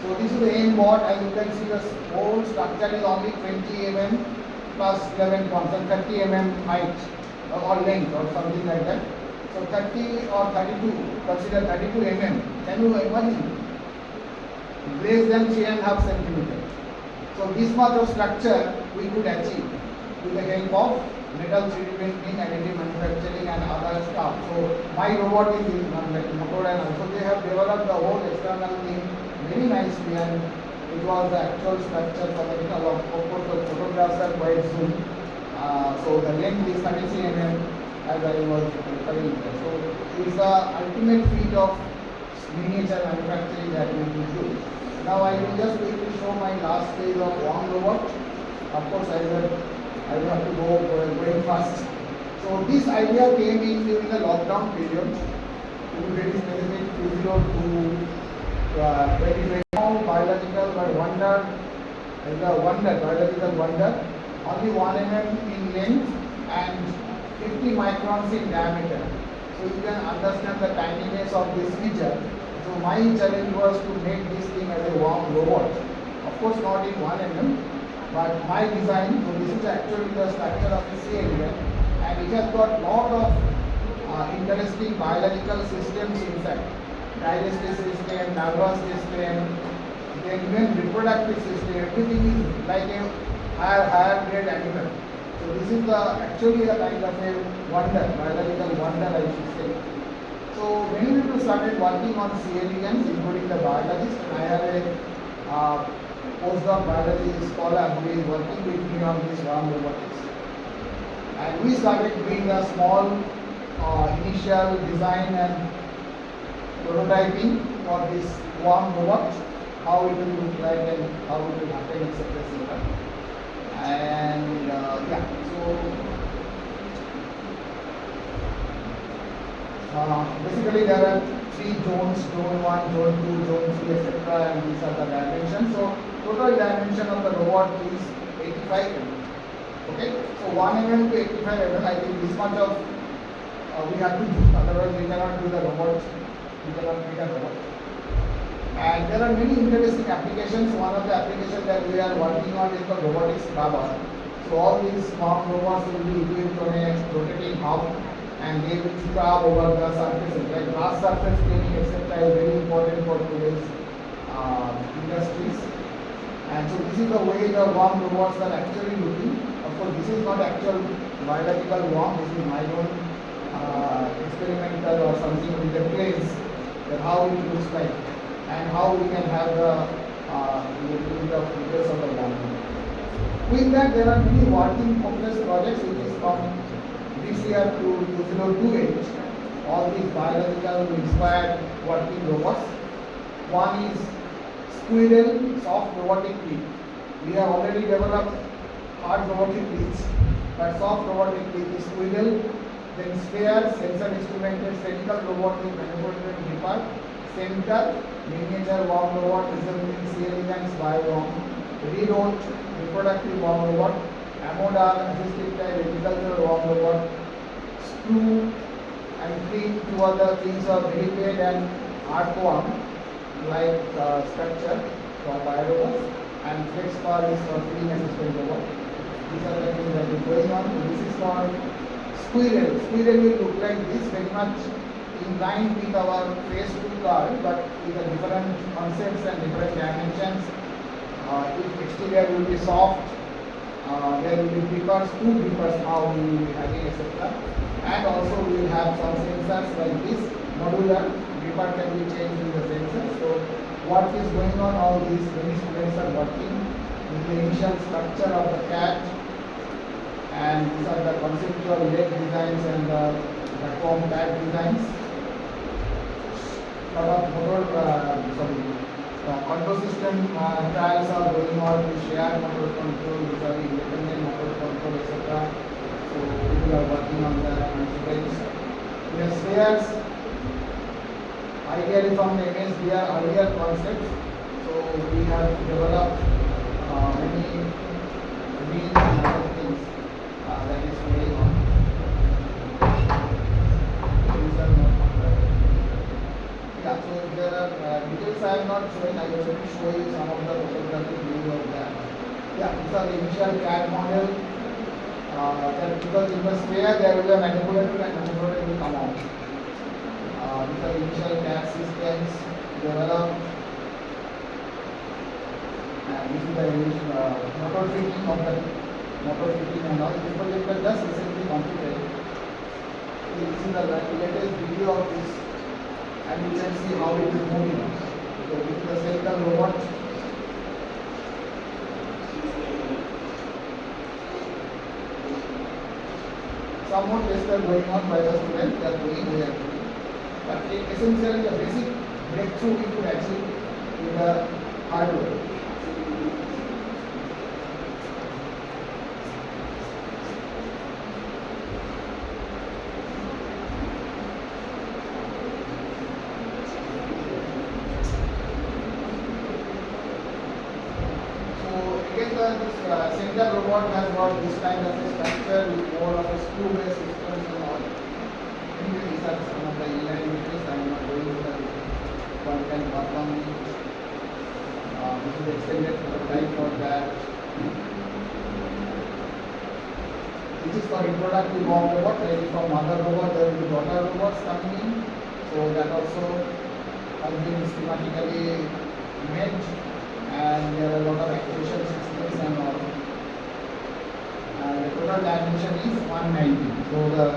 So this is the AIM bot. As you can see, the whole structure is only 20 mm plus 11 points, and 30 mm height or length or something like that. So 30 or 32, consider 32 mm. Can you imagine? Less than 3.5 centimeters. So this much of structure we could achieve with the help of metal 3D printing, additive manufacturing and other stuff. So my robot is in motor and also they have developed the whole external thing very nicely, and it was the actual structure for the metal. Of course the photographs are quite zoom. So the length is 33 mm as I was referring to. So it is the ultimate feat of miniature manufacturing that we will do. Now I will just quickly show my last phase of one robot. Of course I will have to go going fast. So this idea came in during the lockdown period. To be very specific, 2002 2020. Biological wonder, biological wonder, only 1 mm in length and 50 microns in diameter. So you can understand the tininess of this feature. So my challenge was to make this thing as a warm robot. Of course not in 1 mm, but my design, so this is actually the structure of the CLM, and it has got lot of interesting biological systems inside. Digestive system, nervous system, then even reproductive system, everything is like a higher grade animal. So this is actually a kind of a wonder, biological wonder I should say. So many people started working on CLEMs, including the biologists, and I have a postdoc biology scholar who is working with me on this worm robotics. And we started doing a small initial design and prototyping for this worm robot, how it will look like and how it will happen, etc. And yeah, so Basically there are three zones, zone 1, zone 2, zone 3, etc. and these are the dimensions. So total dimension of the robot is 85 mm. Okay, so 1 mm to 85 mm, I think this much of we have to do, otherwise we cannot do the robot, we cannot make a robot. And there are many interesting applications. One of the applications that we are working on is the robotics rubber. So all these small robots will be equipped on a rotating hub and they will scrub over the surfaces, like glass surface cleaning, etc. is very important for today's industries. And so this is the way the worm robots are actually looking. Of course, this is not actual biological worm, this is my own experimental or something with the planes, that how it looks like and how we can have the figures of the worm. With that, there are many working progress projects which is from this year to 2028. All these biological inspired working robots. One is squirrel soft robotic lead. We have already developed hard robotic leads, but soft robotic lead is squirrel. Then sphere, sensor instrumented spherical robot with manipulated gripper. Center, miniature worm robot resembling C. elegans bioworm. Reroute, reproductive worm robot. Amodal, assistive type agricultural worm robot. Screw and three two other things are millipede and artworm like structure for biorobots, and flex bar is for feeding assistant robot. These are the things that is going on. This is for squirrel. Squirrel will look like this, very much in line with our phase 2 car, but with a different concepts and different dimensions. Exterior will be soft. There will be grippers, two grippers now we will be having, etc. And also we will have some sensors like this. Modular gripper can be changed with the sensor. So what is going on? All these many students are working with the initial structure of the cat, and these are the conceptual leg designs and the platform pad designs. Lot of control system trials are going on with shared motor control, which are independent motor control, etc. So people are working on that and students. The spheres, ideally from the MSDR earlier concepts. So we have developed many and other things that is going on. Yeah, so there are details I am not showing. I will only show you some of the photographic view of that. Yeah, these are the initial CAD model. Because in the sphere there will be a manipulator and manipulator will come out. These are initial CAD systems developed. And this is the motor fitting of the motor fitting and all. This project was just recently completed. This is the latest video of this, and you can see how it is moving. So this is the spherical robot. Some more tests are going on by the students, they are doing here. But essentially the basic breakthrough we could achieve in the hardware. This center robot has got this kind of a structure with more of a screw-based system and all. Anyway, these are some of the inline materials. I am not going to the one can work on it. This is the extended prototype for that. This is for reproductive worm robot. Ready for mother robot, there will be daughter robots coming in. So that also has been schematically made. And there are a lot of actuation systems and all. And the total dimension is 190. So the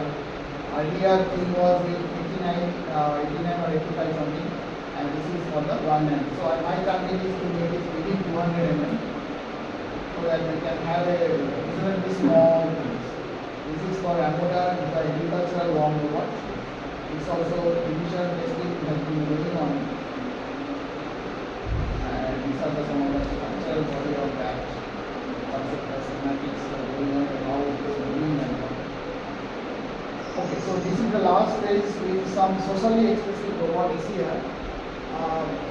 earlier thing was with 89 or 85 something, and this is for the 190. So my target is to make it within 200 mm, so that we can have a reasonably small piece. This is for Amodal, the agricultural worm robot. This also initial testing has been going on. These are some of the structural body of that concept of schematics going on and how it is moving and all. Okay, so this is the last first phase with some socially expressive robotics here.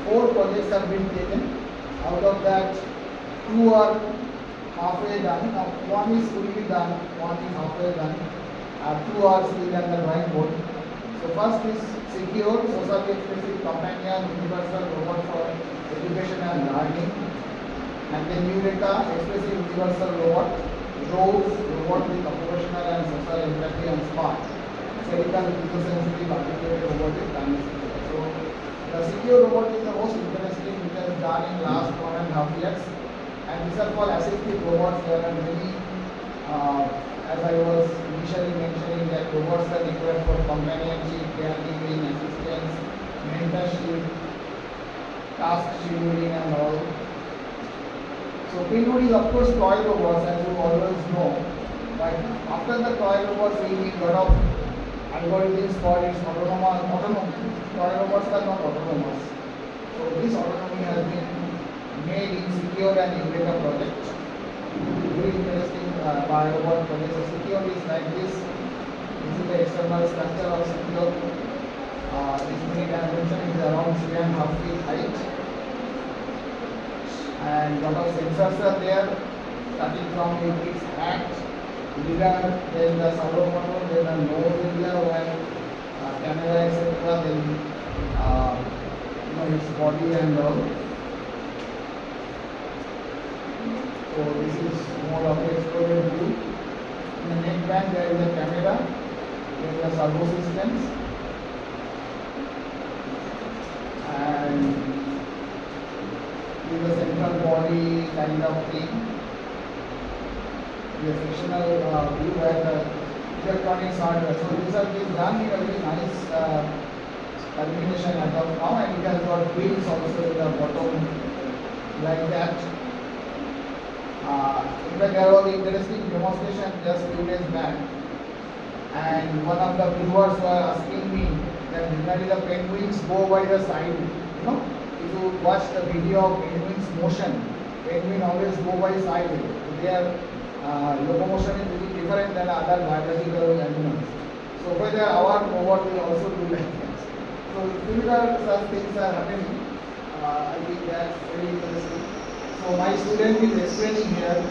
4 projects have been taken. Out of that, 2 are halfway done. Now, one is fully done, one is halfway done. 2 are still on the drawing board. So first is secure, socially expressive companion, universal robot for education and learning. And then Eureka, expressive universal robot, Rose, robot with occupational and social empathy and smart. Spherical, eco-sensitive, articulated robotic, and so the secure robot is the most interesting which has done in last 1.5 years. And these are for assistive robots. There are many, as I was initially mentioning, that robots are required for companionship, caregiving, assistance, mentorship, task scheduling and all. So Pinwood is of course toy robots, as you always know, but after the toy robots we need a lot of algorithms for its autonomy. Toy robots are not autonomous. So this autonomy has been made in secure and Eureka project. Very interesting robot project. So secure is like this. This is the external structure of secure. Its unit dimension is around 3.5 feet height. And lot of sensors are there, starting from its hand, mirror, then the servo motor, then the nose area where camera etc. Then its body and all. So this is more of the exploded view. In the neck band there is a camera, then the servo systems, and the central body kind of thing. The sectional view where the electronics hardware. So these are being done in a very nice termination as of now, and it has got wheels also in the bottom like that. In fact, there was an interesting demonstration just 2 days back, and one of the viewers were asking me that generally the penguins go by the side, If you watch the video of penguins motion, penguin always go by side. Their locomotion is really different than other biological animals. So whether our robot will also do like that. So similar such things are happening. I think that's very interesting. So my student is explaining here.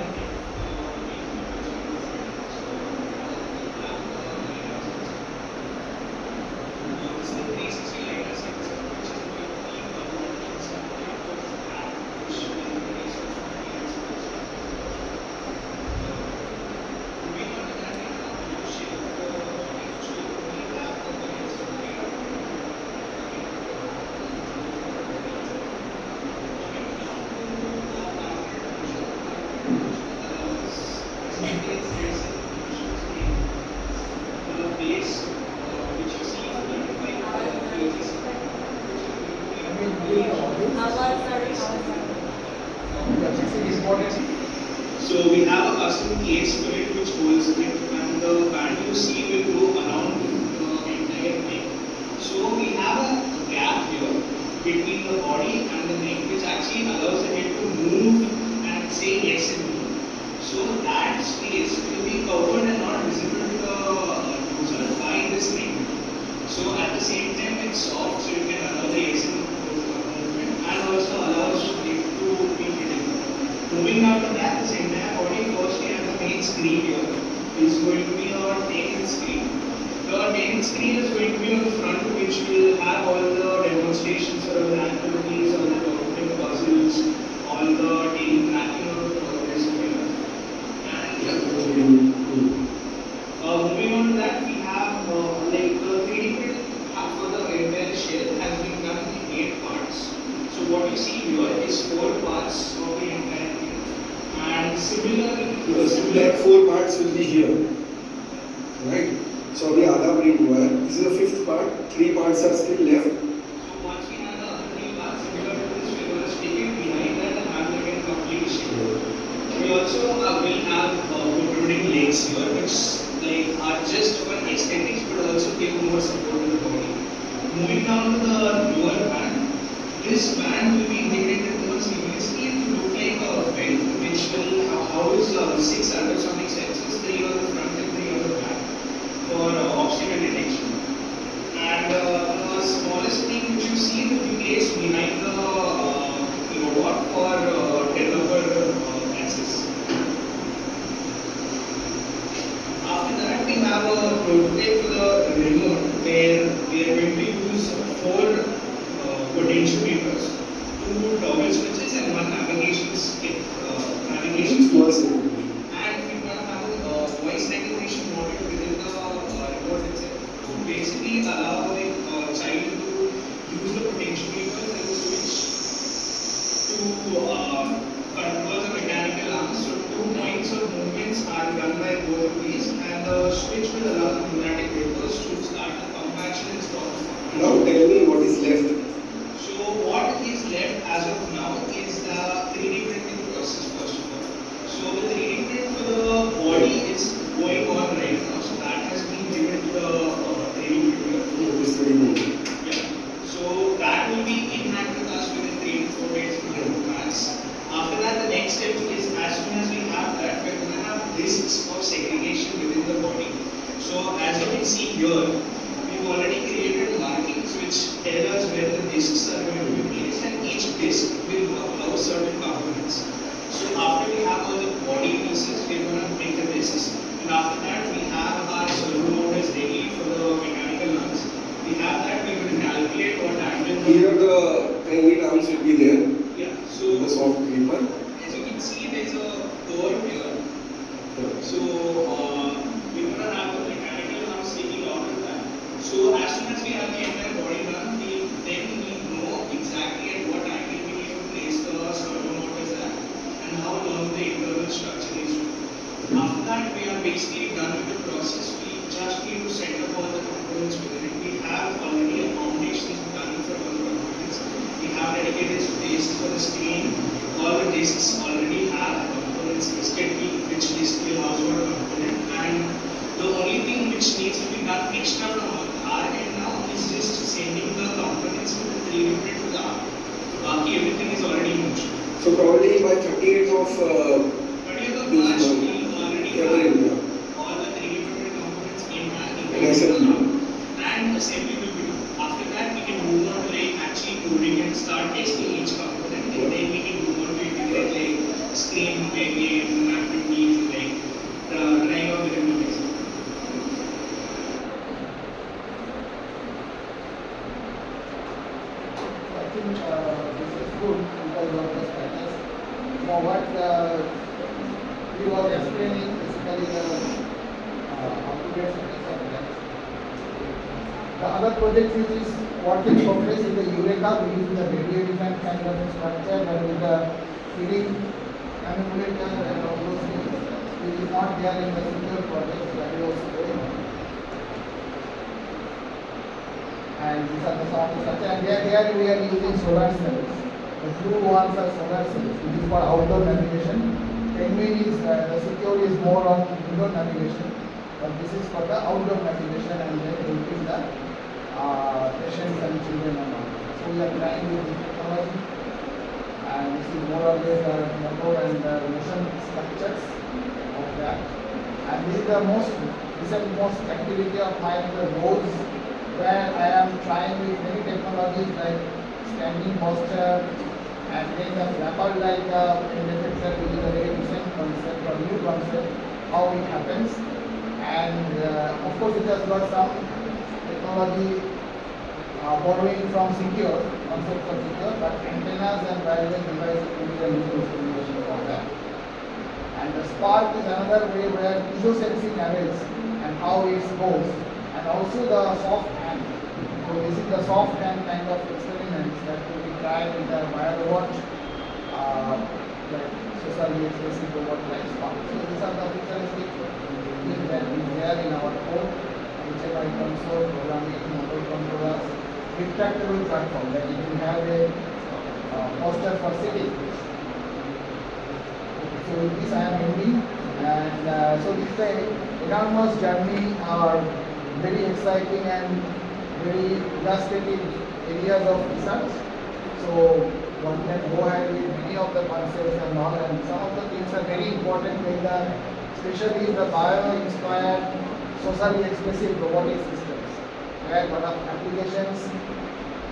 So we have a custom case for it which holds it, and the band you see will go around the entire neck. So we have a gap here between the body and the neck which actually allows the head to move and say yes and no. So that space will be covered and not visible to the user by this neck. So at the same time it's soft, so you can allow the yes and no movement, and also allows it to be hidden. Moving on to that, the entire body, first we have the main screen here. Is going to be our tail screen. The tail screen is going to be on the front, which will have all the demonstrations or the activities, all the cognitive puzzles, all the daily tracking of the progress here. And moving on to that, we have like the 3D print for the entire shell has been done in 8 parts. So what you see here is 4 parts of the entire thing. And similar 4 parts will be here, right? So अभी आधा print हुआ है. This is the 5th part. 3 parts are still left. So once we have the other 3 parts, similar to this, we are going to stick it behind that and have like a complete shape. We also will have protruding legs here, which like are just for aesthetics, but also give more support to the body. Moving down to the lower band, this band will be integrated more seamlessly to look like a belt, which will house 6 ultrasonic sensors, 3 on the front and 3 on the back, for obstacle detection. have a prototype for the remote where we are going to use four potentiometers, two toggle switches, and one navigation stick. Navigation Small signal. and we're going to have a voice recognition module within the remote itself to basically allow like child to use the potentiometer and the switch to control the mechanical arms. So two points of movements are done by both of these, and the switch will allow the pneumatic vapors to start the pump action and stop the pump action. Now tell me what is left. So what is left as of now is the 3D printing process first of all. So the 3D print for the body is going on right now. So that has been given to the 3D printer. This 3D printing. Yeah. So that will be in hand with us within 3 to 4 days max. After that, the next step is as soon as we have that, we're going to have discs of segregation within the body. So as you can see here, we've already created markings which tell us where the discs are going to be placed, and each disc will house certain components. So after we have all the body pieces, we're going to make the discs. And after that, we have our servo motors ready for the mechanical arms. We have that, we're going to calculate what angle. Here the hanging arms will be there. Yeah. So The soft gripper. as you can see, there's a curve here. So we're going to have the mechanical arms taking out of that. So as soon as we have the entire body done, then we know exactly at what angle we need to place the servo motors at and how long the internal structure is. After that, we are basically done with the process. We just need to set up all the components within it. We have already accommodations done for all the components. We have dedicated space for the screen. All the discs already have components listed, which disk will house what component. And the only thing which needs to be done extra from our end now is just sending the components to the 3D print for the arm. Everything is already in motion. So probably by 30th of 30th of March, we already February, have all the 3D printed components in hand. And assembly. And assembly will be done. After that, we can move on to like actually coding and start testing each component, and then we can move on to integrate like screen, variant, mapping needs, like trying out the remote. I think this is good because of the status. Now what we was explaining basically the upgrades and etc. The other project which is work in progress is the Eureka. We use the radio different kind of structure and with the feeding manipulator and all those things which is not there in the secure project that is also going on. And these are the some of the structure, and here we are using solar cells. The blue ones are solar cells, which is for outdoor navigation. Penguin is the secure is more on indoor navigation, but this is for the outdoor navigation and then helping the patients and children and all. So we are trying with this technology, and this is more or less the motor and the motion structures of that. And this is the most activity of mine, the roads, where I am trying with many technologies like standing posture and then the flapper like indexer, which is a very recent concept or new concept, how it happens. And of course it has got some technology borrowing from secure, concepts of secure, but antennas and wireless devices will be a new solution for that. And the spark is another way where iso-sensing arrays and how it goes, and also the soft hand. So this is the soft hand kind of experiments that will be tried with the wire watch, like socially expressive robot like spark. So these are the futuristic things that is there in our code, HMI console, programming, motor controllers, retractable platform that you can have a posture for sitting. So with this I am ending, and so this is an enormous journey, very exciting and very illustrative areas of research. So one can go ahead with many of the concepts and all, and some of the things are very important, like especially the bio-inspired socially expressive robotic systems, where one of applications,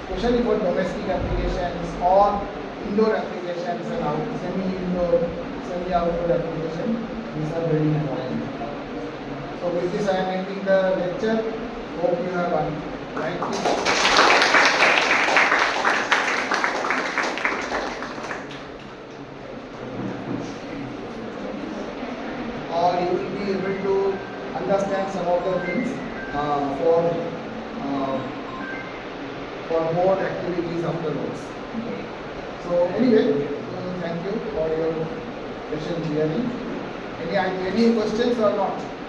especially for domestic applications or indoor applications and semi-indoor, semi-outdoor application, these are very important. So So with this I am ending the lecture. Hope you have liked it. Or you will be able to understand some of the things uh, for more activities afterwards. So anyway, thank you for your patient hearing. Any questions or not?